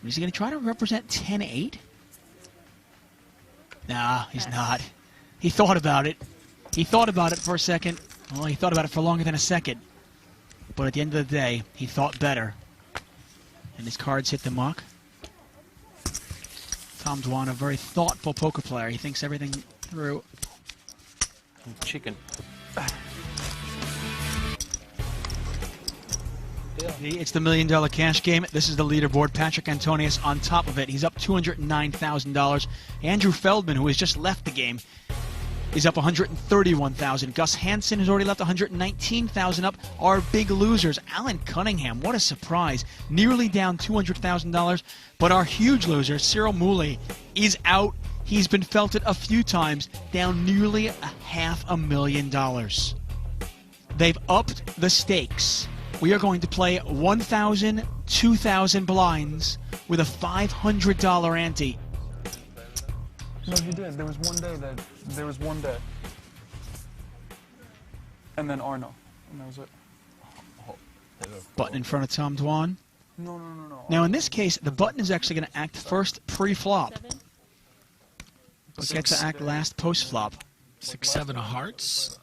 Is he going to try to represent 10-8? Nah, he's not. He thought about it. He thought about it for a second. Well, he thought about it for longer than a second. But at the end of the day, he thought better. And his cards hit the muck. Tom Dwan, a very thoughtful poker player. He thinks everything through. Chicken. It's the $1 million cash game. This is the leaderboard. Patrick Antonius on top of it. He's up $209,000. Andrew Feldman, who has just left the game, is up $131,000. Gus Hansen has already left $119,000 up. Our big losers, Alan Cunningham, what a surprise. Nearly down $200,000. But our huge loser, Cyril Mooley, is out. He's been felted a few times, down nearly $500,000. They've upped the stakes. We are going to play 1,000, 2,000 blinds with a $500 ante. No, you did. There was one day. And then Arno. And that was it. Button in front of Tom Dwan. No. Now, in this case, the button is actually going to act first pre-flop. But gets to act last post-flop. 6-7 of hearts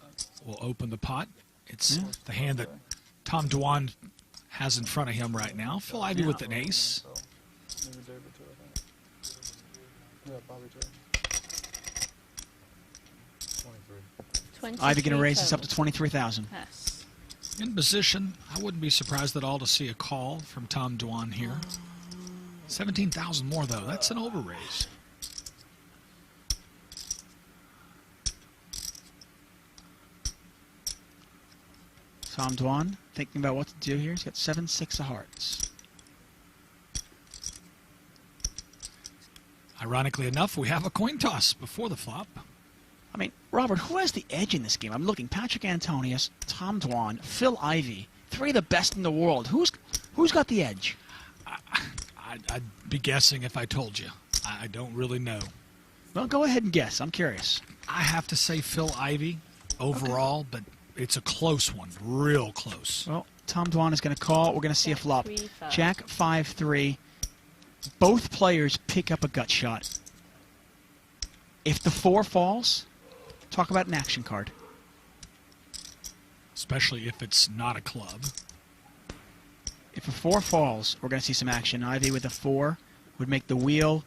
will open the pot. It's the hand that Tom Dwan has in front of him right now. Phil Ivey with an ace. Maybe David too, I think. Yeah, Bobby too. 23. Ivey going to raise this up to 23,000. Yes. In position, I wouldn't be surprised at all to see a call from Tom Dwan here. 17,000 more, though. That's an overraise. Tom Dwan thinking about what to do here. He's got 7-6 of hearts. Ironically enough, we have a coin toss before the flop. I mean, Robert, who has the edge in this game? I'm looking. Patrick Antonius, Tom Dwan, Phil Ivey. Three of the best in the world. Who's got the edge? I'd be guessing if I told you. I don't really know. Well, go ahead and guess. I'm curious. I have to say Phil Ivey overall, but it's a close one. Real close. Well, Tom Dwan is going to call. We're going to see a flop. 3-5. Jack 5-3. Both players pick up a gut shot. If the 4 falls, talk about an action card. Especially if it's not a club. If a 4 falls, we're going to see some action. Ivy with a 4 would make the wheel.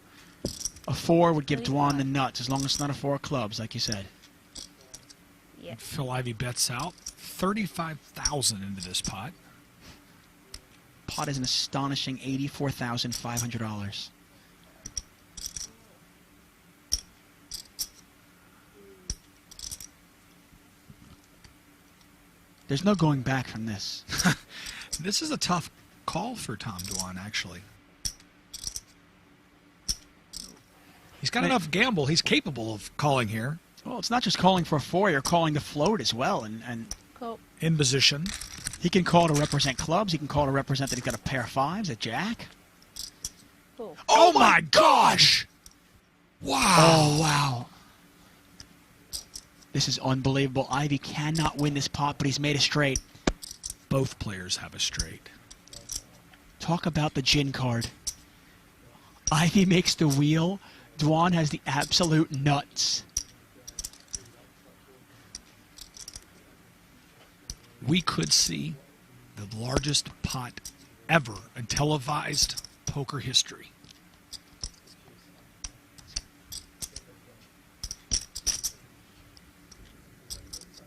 A 4 would give Dwan the nuts, as long as it's not a 4 of clubs, like you said. Yep. Phil Ivey bets out 35,000 into this pot. Pot is an astonishing $84,500. There's no going back from this. This is a tough call for Tom Dwan, actually. He's got enough gamble. He's capable of calling here. Well, it's not just calling for a 4, you're calling to float as well. And Cool. In position. he can call to represent clubs. He can call to represent that he's got a pair of 5s, a jack. Cool. Oh my gosh! Wow. Oh, wow. This is unbelievable. Ivy cannot win this pot, but he's made a straight. Both players have a straight. Talk about the gin card. Ivy makes the wheel. Dwan has the absolute nuts. We could see the largest pot ever in televised poker history.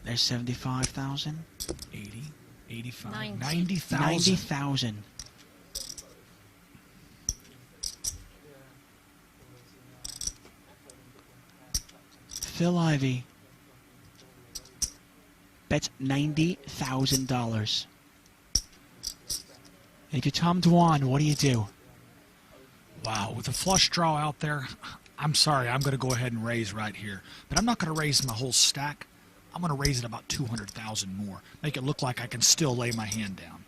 There's 75,000. 80, 85, 90. 90,000. 90,000. Phil Ivey bets $90,000. If you're Tom Dwan, what do you do? Wow, with a flush draw out there, I'm sorry, I'm going to go ahead and raise right here. But I'm not going to raise my whole stack. I'm going to raise it about 200,000 more. Make it look like I can still lay my hand down.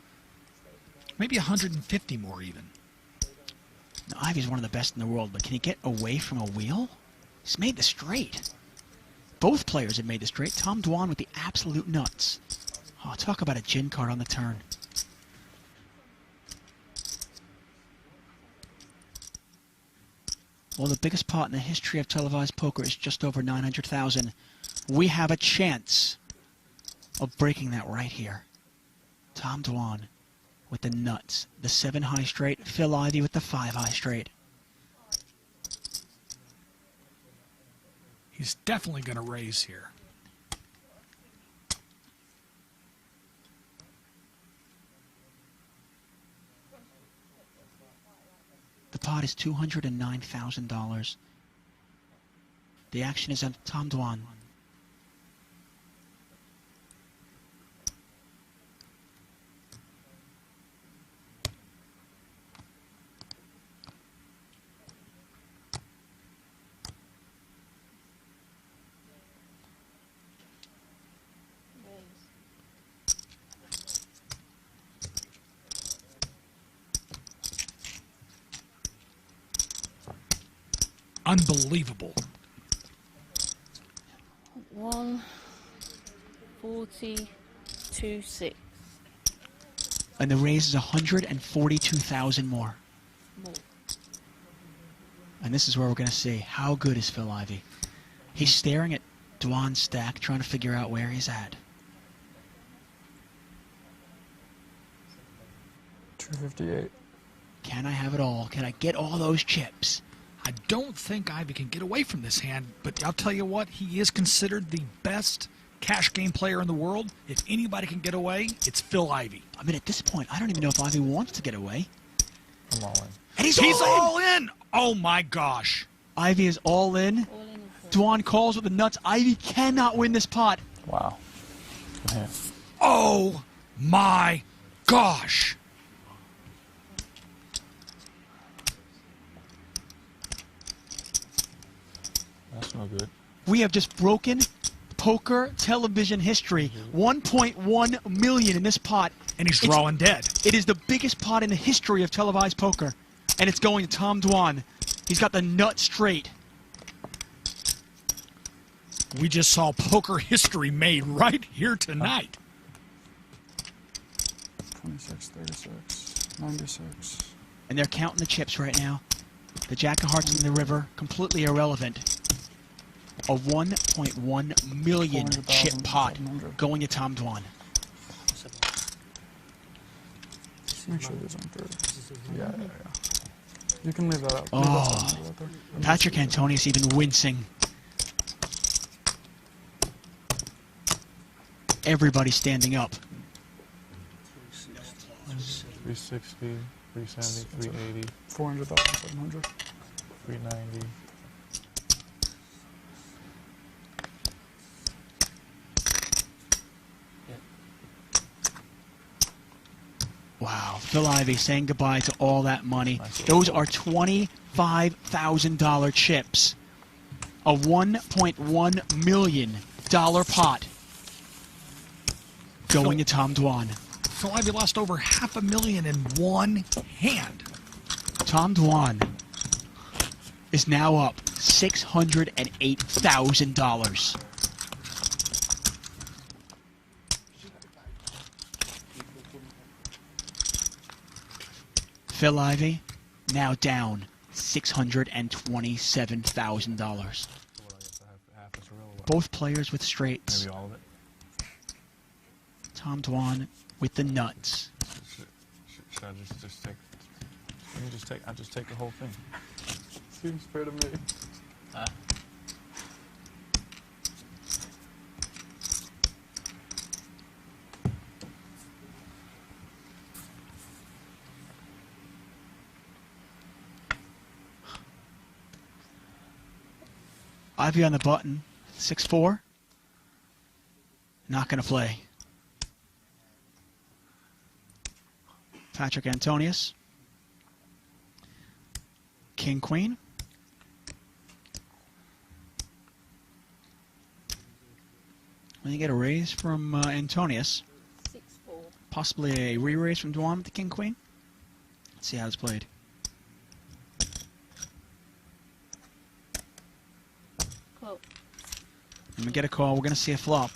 Maybe 150 more even. Now, Ivy's one of the best in the world, but can he get away from a wheel? He's made the straight. Both players have made the straight. Tom Dwan with the absolute nuts. Oh, talk about a gin card on the turn. Well, the biggest pot in the history of televised poker is just over 900,000. We have a chance of breaking that right here. Tom Dwan with the nuts, the 7 high straight, Phil Ivey with the 5 high straight. He's definitely going to raise here. The pot is $209,000. The action is on Tom Dwan. Unbelievable. 142.6 And the raise is 142,000 more. more. And this is where we're going to see how good is Phil Ivey. He's staring at Dwan's stack, trying to figure out where he's at. 258. Can I have it all? Can I get all those chips? I don't think Ivey can get away from this hand, but I'll tell you what, he is considered the best cash game player in the world. If anybody can get away, it's Phil Ivey. I mean, at this point, I don't even know if Ivey wants to get away. I'm all in. And he's all in! Oh my gosh. Ivey is all in. All in the Dwan calls with the nuts. Ivey cannot win this pot. Wow. Good hand. Oh my gosh. That's no good. We have just broken poker television history. 1.1 million in this pot. And he's drawing dead. It is the biggest pot in the history of televised poker. And it's going to Tom Dwan. He's got the nut straight. We just saw poker history made right here tonight. 26, 36, 96. And they're counting the chips right now. The Jack of Hearts in the river, completely irrelevant. A 1.1 million chip pot going to Tom Dwan. Make sure these aren't dirty. Yeah. You can leave that out. Oh. Leave that out there. Patrick Antonius even wincing. Everybody standing up. 360, 370, 380, 400,700. 390. Wow, Phil Ivey saying goodbye to all that money. Those are $25,000 chips. A $1.1 million pot going to Tom Dwan. Phil Ivey lost over $500,000 in one hand. Tom Dwan is now up $608,000. Phil Ivey now down $627,000. Both players with straights. Maybe all of it. Tom Dwan with the nuts. Should I just take? Let me just take. I'll just take the whole thing. Seems fair to me. Ivey on the button, 6-4. Not going to play. Patrick Antonius. King, Queen. When you get a raise from Antonius, 6-4. possibly a re-raise from Dwan with the King, Queen. Let's see how it's played. Quote. When we get a call, we're going to see a flop.